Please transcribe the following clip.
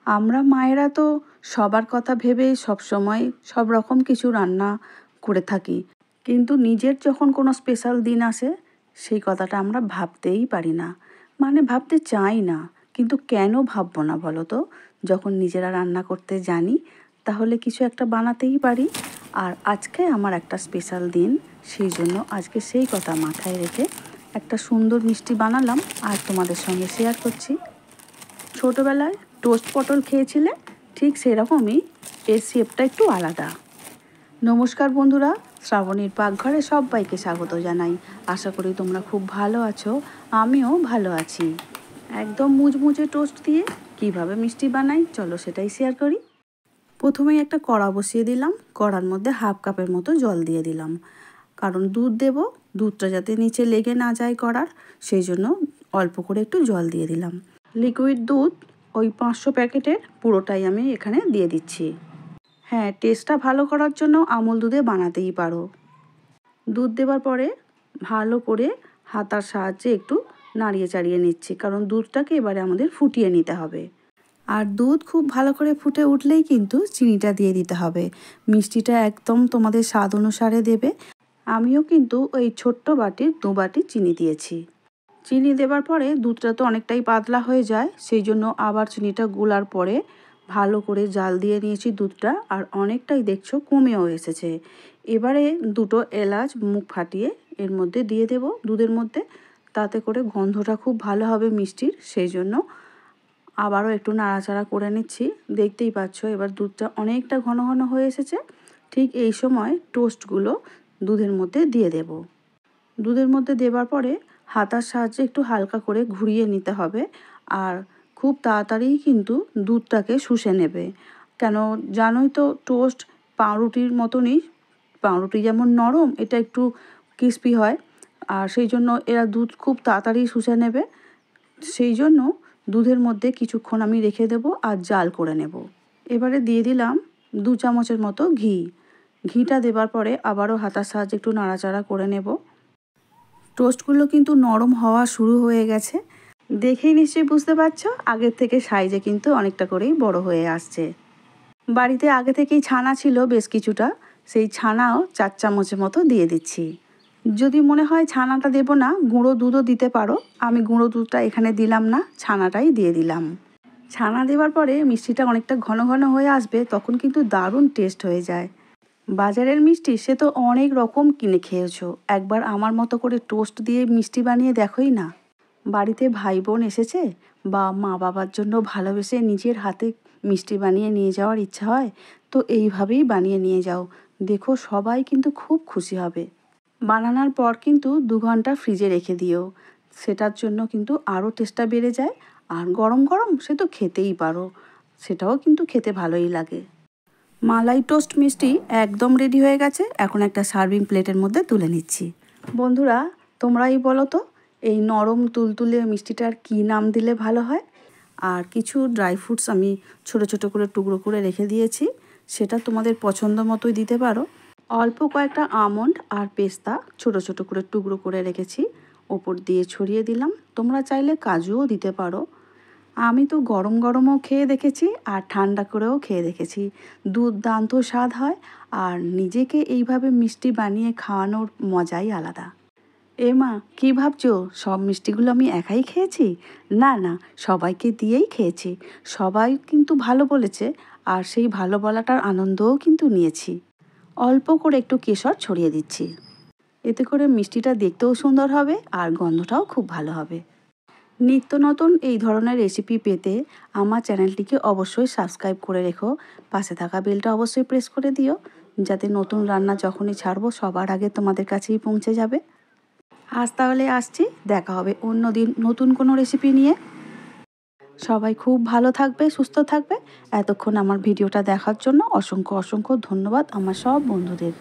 আমরা মায়েরা তো সবার কথা ভেবে সবসময় সব রকম কিছু রান্না করে থাকি, কিন্তু নিজের যখন কোনো স্পেশাল দিন আসে সেই কথাটা আমরা ভাবতেই পারি না, মানে ভাবতে চাই না। কিন্তু কেন ভাববো না বলো তো? যখন নিজেরা রান্না করতে জানি তাহলে কিছু একটা বানাতেই পারি। আর আজকে আমার একটা স্পেশাল দিন, সেই জন্য আজকে সেই কথা মাথায় রেখে একটা সুন্দর মিষ্টি বানালাম আর তোমাদের সঙ্গে শেয়ার করছি। ছোটোবেলায় টোস্ট পটল খেয়েছিলে, ঠিক সেরকমই এর শেপটা একটু আলাদা। নমস্কার বন্ধুরা, শ্রাবণীর পাকঘরে সবাইকে স্বাগত জানাই। আশা করি তোমরা খুব ভালো আছো, আমিও ভালো আছি। একদম মুচমুচে টোস্ট দিয়ে কিভাবে মিষ্টি বানাই চলো সেটাই শেয়ার করি। প্রথমেই একটা কড়া বসিয়ে দিলাম, কড়ার মধ্যে হাফ কাপের মতো জল দিয়ে দিলাম, কারণ দুধ দেব, দুধটা যাতে নিচে লেগে না যায় কড়ার, সেই জন্য অল্প করে একটু জল দিয়ে দিলাম। লিকুইড দুধ ওই 500 প্যাকেটের পুরোটাই আমি এখানে দিয়ে দিচ্ছি। হ্যাঁ, টেস্টটা ভালো করার জন্য আমুল দুধে বানাতেই পারো। দুধ দেওয়ার পরে ভালো করে হাতার সাহায্যে একটু নাড়িয়ে চাড়িয়ে নিচ্ছি, কারণ দুধটাকে এবারে আমাদের ফুটিয়ে নিতে হবে। আর দুধ খুব ভালো করে ফুটে উঠলেই কিন্তু চিনিটা দিয়ে দিতে হবে। মিষ্টিটা একদম তোমাদের স্বাদ অনুসারে দেবে। আমিও কিন্তু ওই ছোট্ট বাটির 2 বাটি চিনি দিয়েছি। চিনি দেওয়ার পরে দুধটা তো অনেকটাই পাতলা হয়ে যায়, সেই জন্য আবার চিনিটা গুলার পরে ভালো করে জাল দিয়ে নিয়েছি দুধটা, আর অনেকটাই দেখছো কমেও এসেছে। এবারে 2টো এলাচ মুখ ফাটিয়ে এর মধ্যে দিয়ে দেব দুধের মধ্যে, তাতে করে গন্ধটা খুব ভালো হবে মিষ্টির, সেই জন্য আবারও একটু নাড়াচাড়া করে নিচ্ছি। দেখতেই পাচ্ছ এবার দুধটা অনেকটা ঘন ঘন হয়ে এসেছে। ঠিক এই সময় টোস্টগুলো দুধের মধ্যে দিয়ে দেব। দুধের মধ্যে দেওয়ার পরে হাতার সাহায্যে একটু হালকা করে ঘুরিয়ে নিতে হবে, আর খুব তাড়াতাড়িই কিন্তু দুধটাকে শুষে নেবে। কেন জানোই তো, টোস্ট পাউরুটির মতনই, পাউরুটি যেমন নরম, এটা একটু ক্রিস্পি হয়, আর সেই জন্য এরা দুধ খুব তাড়াতাড়ি শুষে নেবে। সেই জন্য দুধের মধ্যে কিছুক্ষণ আমি রেখে দেব আর জাল করে নেব। এবারে দিয়ে দিলাম 2 চামচের মতো ঘি। ঘিটা দেওয়ার পরে আবারও হাতার সাহায্যে একটু নাড়াচাড়া করে নেব। টোস্টগুলো কিন্তু নরম হওয়া শুরু হয়ে গেছে, দেখেই নিশ্চয়ই বুঝতে পারছো আগের থেকে সাইজে কিন্তু অনেকটা করেই বড় হয়ে আসছে। বাড়িতে আগে থেকেই ছানা ছিল বেশ কিছুটা, সেই ছানাও 4 চামচের মতো দিয়ে দিচ্ছি। যদি মনে হয় ছানাটা দেব না, গুঁড়ো দুধও দিতে পারো। আমি গুঁড়ো দুধটা এখানে দিলাম না, ছানাটাই দিয়ে দিলাম। ছানা দেওয়ার পরে মিষ্টিটা অনেকটা ঘন ঘন হয়ে আসবে, তখন কিন্তু দারুণ টেস্ট হয়ে যায়। বাজারের মিষ্টি সে তো অনেক রকম কিনে খেয়েছো, একবার আমার মতো করে টোস্ট দিয়ে মিষ্টি বানিয়ে দেখোই না। বাড়িতে ভাই বোন এসেছে বা মা বাবার জন্য ভালোবেসে নিজের হাতে মিষ্টি বানিয়ে নিয়ে যাওয়ার ইচ্ছা হয়, তো এইভাবেই বানিয়ে নিয়ে যাও, দেখো সবাই কিন্তু খুব খুশি হবে। বানানোর পর কিন্তু 2 ঘন্টা ফ্রিজে রেখে দিও, সেটার জন্য কিন্তু আরও টেস্টটা বেড়ে যায়। আর গরম গরম সে তো খেতেই পারো, সেটাও কিন্তু খেতে ভালোই লাগে। মালাই টোস্ট মিষ্টি একদম রেডি হয়ে গেছে, এখন একটা সার্ভিং প্লেটের মধ্যে তুলে নিচ্ছি। বন্ধুরা, তোমরাই বলো তো এই নরম তুলতুলে মিষ্টিটার কী নাম দিলে ভালো হয়? আর কিছু ড্রাই ফ্রুটস আমি ছোট ছোট করে টুকরো করে রেখে দিয়েছি, সেটা তোমাদের পছন্দ মতোই দিতে পারো। অল্প কয়েকটা আমন্ড আর পেস্তা ছোট ছোট করে টুকরো করে রেখেছি, ওপর দিয়ে ছড়িয়ে দিলাম। তোমরা চাইলে কাজুও দিতে পারো। আমি তো গরম গরমও খেয়ে দেখেছি আর ঠান্ডা করেও খেয়ে দেখেছি, দুর্দান্ত স্বাদ হয়। আর নিজেকে এইভাবে মিষ্টি বানিয়ে খাওয়ানোর মজাই আলাদা। মা, কী ভাবছো সব মিষ্টিগুলো আমি একাই খেয়েছি? না না, সবাইকে দিয়েই খেয়েছি। সবাই কিন্তু ভালো বলেছে, আর সেই ভালো বলাটার আনন্দও কিন্তু নিয়েছি। অল্প করে একটু কেশর ছড়িয়ে দিচ্ছি, এতে করে মিষ্টিটা দেখতেও সুন্দর হবে আর গন্ধটাও খুব ভালো হবে। নিত্য নতুন এই ধরনের রেসিপি পেতে আমার চ্যানেলটিকে অবশ্যই সাবস্ক্রাইব করে রেখো, পাশে থাকা বেলটা অবশ্যই প্রেস করে দিও, যাতে নতুন রান্না যখনই ছাড়বো সবার আগে তোমাদের কাছেই পৌঁছে যাবে। আজ তাহলে আসছি, দেখা হবে অন্য দিন নতুন কোনো রেসিপি নিয়ে। সবাই খুব ভালো থাকবে, সুস্থ থাকবে। এতক্ষণ আমার ভিডিওটা দেখার জন্য অসংখ্য অসংখ্য ধন্যবাদ আমার সব বন্ধুদের।